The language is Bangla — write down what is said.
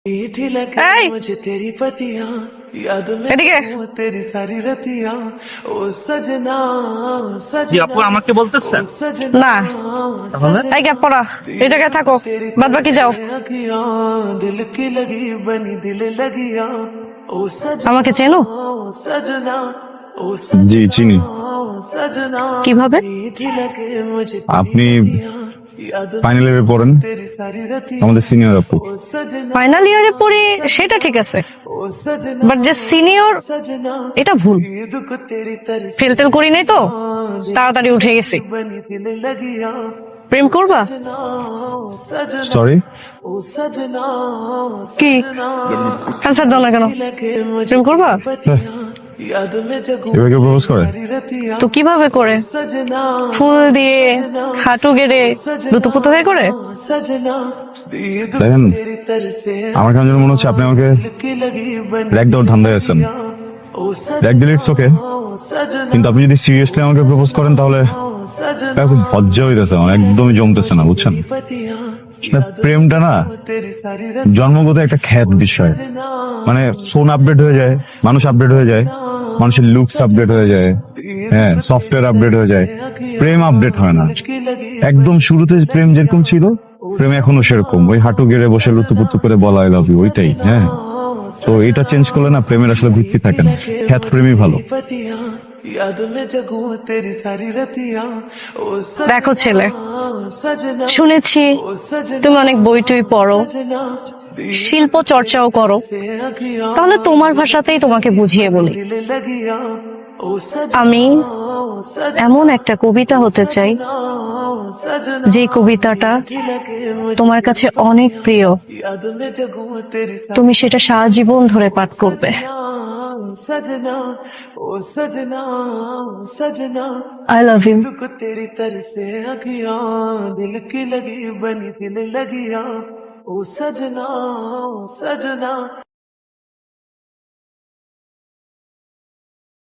मीठी लगे এই मुझे तेरी पतियां याद में এদিকে वो तेरी सारी रतियां ओ सजना ओ জি सजना আপু আমাকে ओ বলতেছেন सजना না ओ তাহলে এই सजना গ্যাপ পড়া এই दिल জায়গায় रुक থাকো तेरी বাদ বাকি तरफ যাও से अखियां दिल की लगी बनी दिल लगियां ओ सजना আমাকে চেনো ओ सजना ओ জি सजना চিনি। ओ सजना কিভাবে मीठी लगे मुझे तेरी আপনি पतियां याद में ফাইনাল ইয়ারে वो পড়েন, तेरी सारी रतियां আমাদের সিনিয়র আপু। ओ सजना ফাইনাল ইয়ারে পড়ি সেটা ঠিক আছে ओ सजना বাট যে সিনিয়র सजना এটা ভুল ईद को तेरी तरस ফেল টেল করি নাই তো তাড়াতাড়ি উঠে গেছি बनी दिल लगिया প্রেম করবা सजना सजना সরি, ओ सजना কি আনসার দাও না কেন लगे मुझे প্রেম করবা पतियां याद में जगू এভাবে কেউ প্রপোজ করে? सारी रतियां তো কিভাবে করে सजना ফুল দিয়ে হাঁটু গেড়ে দুতুপুতো হয়ে করে सजना ईद को দেখেন तेरी तरस আমার কেন যেন মনে হচ্ছে আপনি আমাকে की लगी बनी র্যাক দেওয়ার ধান্দায় আছেন। ओ র্যাক দিলে ইটস ওকে, सजना কিন্তু আপনি যদি সিরিয়াসলি আমাকে প্রপোজ করেন তাহলে सजना এটা খুব লজ্জা হইতেছে, আমার একদমই জমতেছে না, বুঝছেন? पतियां না, প্রেমটা না तेरी सारी জন্মগত একটা খ্যাত বিষয়। মানে ফোন আপডেট হয়ে যায়, মানুষ আপডেট হয়ে যায়, মানুষের লুকস আপডেট হয়ে যায়, হ্যাঁ সফটওয়্যার আপডেট হয়ে যায়, প্রেম আপডেট হয় না। की लगी একদম শুরুতে প্রেম যেরকম ছিল প্রেম এখনো সেরকম, ওই হাঁটু গেড়ে বসে লুতুপুতু করে বলা আই লাভ ইউ, ওইটাই। হ্যাঁ, তো এটা চেঞ্জ করলে না প্রেমের আসলে ভিত্তি থাকে না, খ্যাত প্রেমই ভালো। पतियां याद में जगू तेरी सारी रतियां ओ দেখো ছেলে सजना শুনেছি ओ सजना তুমি অনেক বই টই পড়ো सजना শিল্প চর্চাও করো से अखियां তাহলে তোমার ভাষাতেই তোমাকে বুঝিয়ে বলি दिल लगिया ओ सजना আমি ओ सजना এমন একটা কবিতা হতে চাই ओ सजना যে কবিতাটা लगे मुझे তোমার কাছে অনেক প্রিয় याद में जगू तेरी তুমি সেটা সারা জীবন ধরে পাঠ করবে सजना ओ सजना सजना আই লাভ ইউ को तेरी तरस से अखियां दिल की लगी बनी दिल लगिया ओ सजना